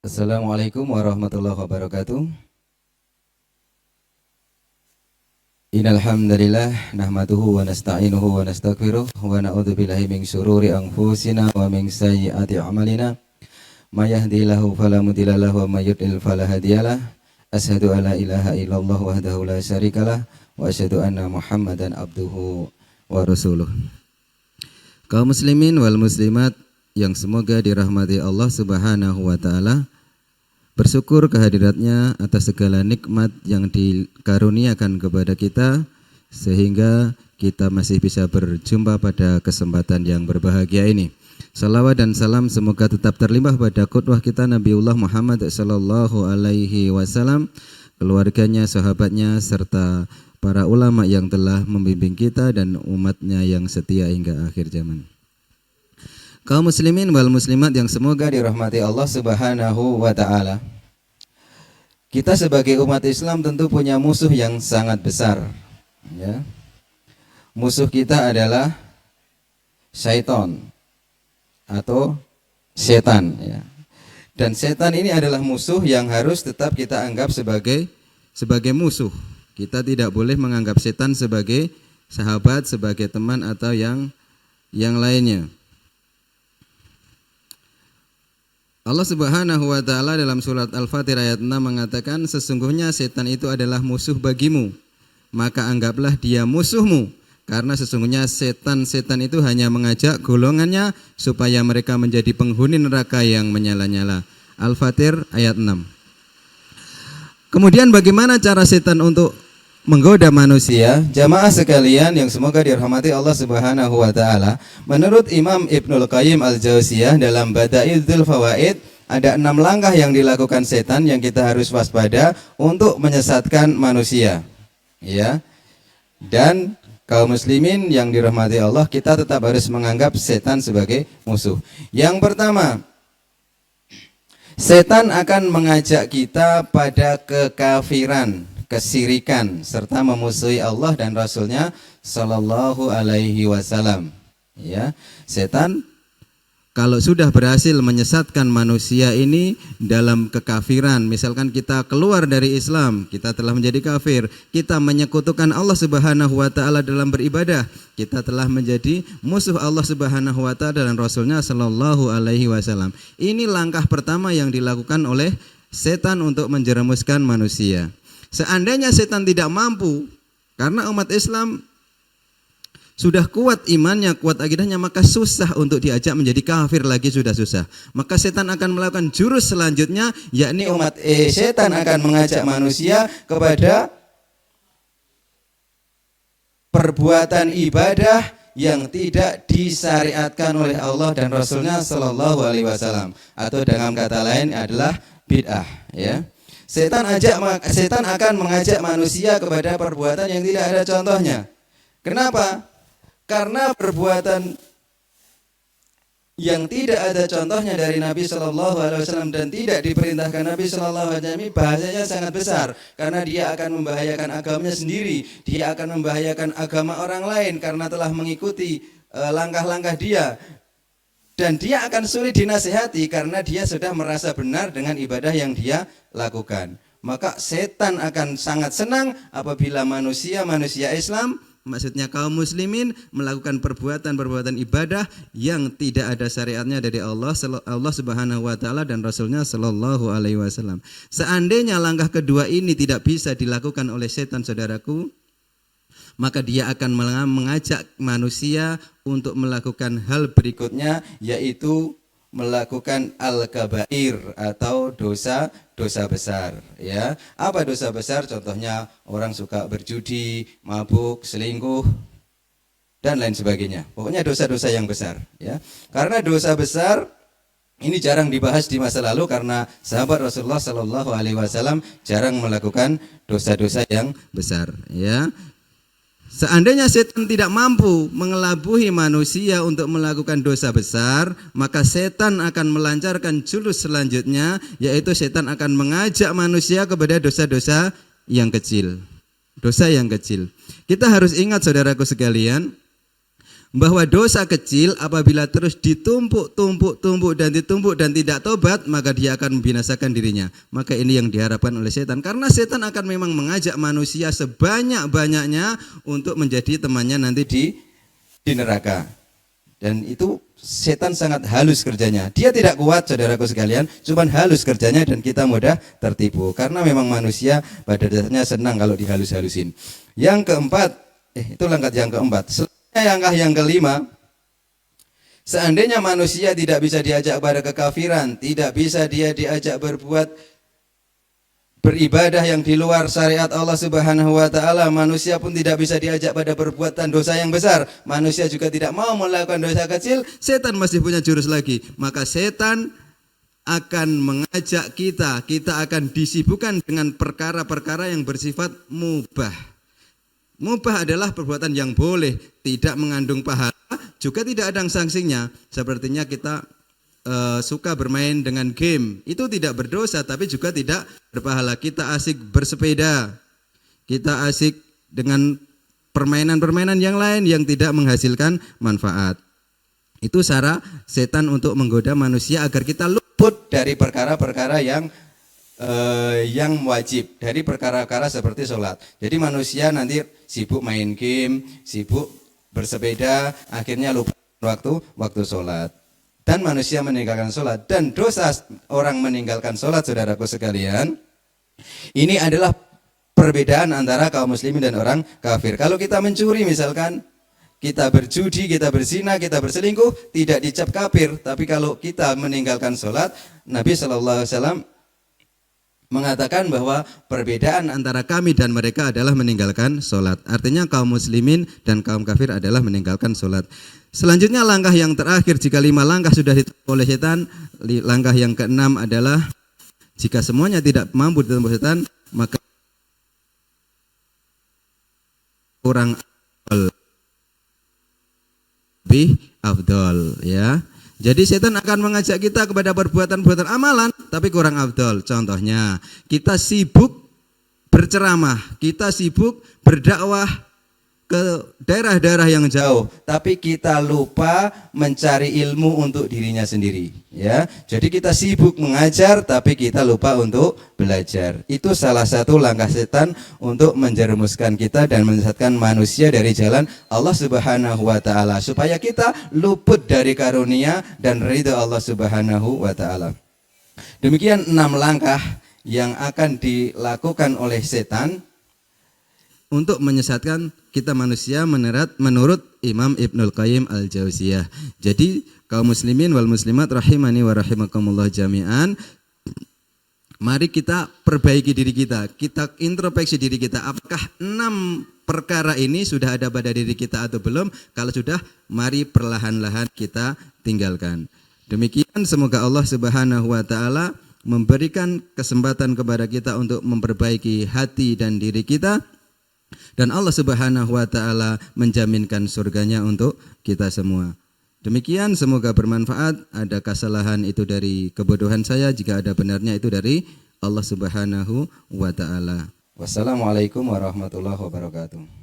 Assalamualaikum warahmatullahi wabarakatuh. Innal hamdalillah nahmaduhu wa nasta'inuhu wa nastaghfiruh wa na'udzu billahi min syururi anfusina wa min sayyiati a'malina. May yahdihillahu fala mudilla lahu wa may yudlil fala hadiyalah. Asyhadu an la ilaha illallah wahdahu la syarikalah wa asyhadu anna Muhammadan abduhu wa rasuluh. Kaum muslimin wal muslimat yang semoga dirahmati Allah Subhanahu wa taala, bersyukur kehadiratnya atas segala nikmat yang dikaruniakan kepada kita sehingga kita masih bisa berjumpa pada kesempatan yang berbahagia ini. Salawat dan salam semoga tetap terlimpah pada qudwah kita Nabiullah Muhammad sallallahu alaihi wasallam, keluarganya, sahabatnya serta para ulama yang telah membimbing kita dan umatnya yang setia hingga akhir zaman. Kaum muslimin wal muslimat yang semoga dirahmati Allah Subhanahu wa taala. Kita sebagai umat Islam tentu punya musuh yang sangat besar, ya. Musuh kita adalah syaitan atau setan, ya. Dan setan ini adalah musuh yang harus tetap kita anggap sebagai musuh. Kita tidak boleh menganggap setan sebagai sahabat, sebagai teman atau yang lainnya. Allah Subhanahu wa taala dalam surat Al-Fatir ayat 6 mengatakan, sesungguhnya setan itu adalah musuh bagimu, maka anggaplah dia musuhmu, karena sesungguhnya setan itu hanya mengajak golongannya supaya mereka menjadi penghuni neraka yang menyala-nyala. Al-Fatir ayat 6. Kemudian bagaimana cara setan untuk menggoda manusia? Jamaah sekalian yang semoga dirahmati Allah Subhanahu wa taala, menurut Imam Ibnul Qayyim Al-Jauziyah dalam Bada'idzul Fawaid, ada 6 langkah yang dilakukan setan yang kita harus waspada untuk menyesatkan manusia, ya. Dan kaum muslimin yang dirahmati Allah, kita tetap harus menganggap setan sebagai musuh. Yang pertama, setan akan mengajak kita pada kekafiran, kesyirikan, serta memusuhi Allah dan Rasulnya Sallallahu Alaihi Wasallam. Ya, setan kalau sudah berhasil menyesatkan manusia ini dalam kekafiran, misalkan kita keluar dari Islam, kita telah menjadi kafir, kita menyekutukan Allah Subhanahu Wa Taala dalam beribadah, kita telah menjadi musuh Allah Subhanahu Wa Taala dan Rasulnya Sallallahu Alaihi Wasallam. Ini langkah pertama yang dilakukan oleh setan untuk menjerumuskan manusia. Seandainya setan tidak mampu, karena umat Islam sudah kuat imannya, kuat akidahnya, maka susah untuk diajak menjadi kafir lagi, sudah susah. Maka setan akan melakukan jurus selanjutnya, yakni setan akan mengajak manusia kepada perbuatan ibadah yang tidak disyariatkan oleh Allah dan Rasulnya Sallallahu Alaihi Wasallam, atau dengan kata lain adalah bid'ah, ya. Setan akan mengajak manusia kepada perbuatan yang tidak ada contohnya. Kenapa? Karena perbuatan yang tidak ada contohnya dari Nabi Shallallahu Alaihi Wasallam dan tidak diperintahkan Nabi Shallallahu Alaihi Wasallam, bahayanya sangat besar. Karena dia akan membahayakan agamanya sendiri, dia akan membahayakan agama orang lain karena telah mengikuti langkah-langkah dia. Dan dia akan sulit dinasihati karena dia sudah merasa benar dengan ibadah yang dia lakukan. Maka setan akan sangat senang apabila manusia Islam, maksudnya kaum muslimin, melakukan perbuatan ibadah yang tidak ada syariatnya dari Allah Subhanahu wa taala dan Rasulnya Sallallahu Alaihi Wasallam. Seandainya langkah kedua ini tidak bisa dilakukan oleh setan, saudaraku, maka dia akan mengajak manusia untuk melakukan hal berikutnya, yaitu melakukan al-kabair atau dosa besar, ya. Apa dosa besar? Contohnya orang suka berjudi, mabuk, selingkuh dan lain sebagainya. Pokoknya dosa-dosa yang besar, ya. Karena dosa besar ini jarang dibahas di masa lalu karena sahabat Rasulullah Sallallahu Alaihi Wasallam jarang melakukan dosa-dosa yang besar, ya. Seandainya setan tidak mampu mengelabuhi manusia untuk melakukan dosa besar, maka setan akan melancarkan jurus selanjutnya, yaitu setan akan mengajak manusia kepada dosa-dosa yang kecil. Dosa yang kecil. Kita harus ingat, saudaraku sekalian, bahwa dosa kecil apabila terus ditumpuk dan tidak tobat, maka dia akan membinasakan dirinya. Maka ini yang diharapkan oleh setan, karena setan akan memang mengajak manusia sebanyak-banyaknya untuk menjadi temannya nanti di neraka. Dan itu setan sangat halus kerjanya. Dia tidak kuat, saudaraku sekalian, cuman halus kerjanya dan kita mudah tertipu. Karena memang manusia pada dasarnya senang kalau dihalus-halusin. Yang keempat, itu langkah yang keempat. Langkah yang kelima, seandainya manusia tidak bisa diajak pada kekafiran, tidak bisa dia diajak beribadah yang di luar syariat Allah Subhanahu wa taala, manusia pun tidak bisa diajak pada perbuatan dosa yang besar, manusia juga tidak mau melakukan dosa kecil, setan masih punya jurus lagi. Maka setan akan mengajak kita akan disibukkan dengan perkara-perkara yang bersifat mubah. Mubah adalah perbuatan yang boleh, tidak mengandung pahala, juga tidak ada sanksinya. Sepertinya kita suka bermain dengan game, itu tidak berdosa tapi juga tidak berpahala. Kita asik bersepeda, kita asik dengan permainan-permainan yang lain yang tidak menghasilkan manfaat. Itu cara setan untuk menggoda manusia agar kita luput dari perkara-perkara yang wajib, dari perkara-perkara seperti sholat. Jadi manusia nanti sibuk main game, sibuk bersepeda, akhirnya lupa waktu sholat. Dan manusia meninggalkan sholat. Dan dosa orang meninggalkan sholat, saudaraku sekalian, ini adalah perbedaan antara kaum muslimin dan orang kafir. Kalau kita mencuri misalkan, kita berjudi, kita berzina, kita berselingkuh, tidak dicap kafir. Tapi kalau kita meninggalkan sholat, Nabi SAW mengatakan bahwa perbedaan antara kami dan mereka adalah meninggalkan sholat. Artinya kaum muslimin dan kaum kafir adalah meninggalkan sholat. Selanjutnya langkah yang terakhir, jika 5 langkah sudah ditempuh oleh setan, langkah yang keenam adalah jika semuanya tidak mampu ditempuh setan, maka kurang lebih afdol, ya. Jadi setan akan mengajak kita kepada perbuatan-perbuatan amalan tapi kurang afdol. Contohnya, kita sibuk berceramah, kita sibuk berdakwah ke daerah-daerah yang jauh, tapi kita lupa mencari ilmu untuk dirinya sendiri, ya. Jadi kita sibuk mengajar tapi kita lupa untuk belajar. Itu salah satu langkah setan untuk menjerumuskan kita dan menyesatkan manusia dari jalan Allah Subhanahu wa taala, supaya kita luput dari karunia dan ridha Allah Subhanahu wa taala. Demikian 6 langkah yang akan dilakukan oleh setan untuk menyesatkan kita manusia menurut Imam Ibnul Qayyim Al-Jauziyah. Jadi kaum muslimin wal muslimat rahimani wa rahimakumullah jami'an, mari kita perbaiki diri kita introspeksi diri kita. Apakah 6 perkara ini sudah ada pada diri kita atau belum? Kalau sudah, mari perlahan-lahan kita tinggalkan. Demikian, semoga Allah Subhanahu wa taala memberikan kesempatan kepada kita untuk memperbaiki hati dan diri kita, dan Allah Subhanahu wa taala menjaminkan surganya untuk kita semua. Demikian, semoga bermanfaat. Ada kesalahan itu dari kebodohan saya, jika ada benarnya itu dari Allah Subhanahu wa taala. Wassalamualaikum warahmatullahi wabarakatuh.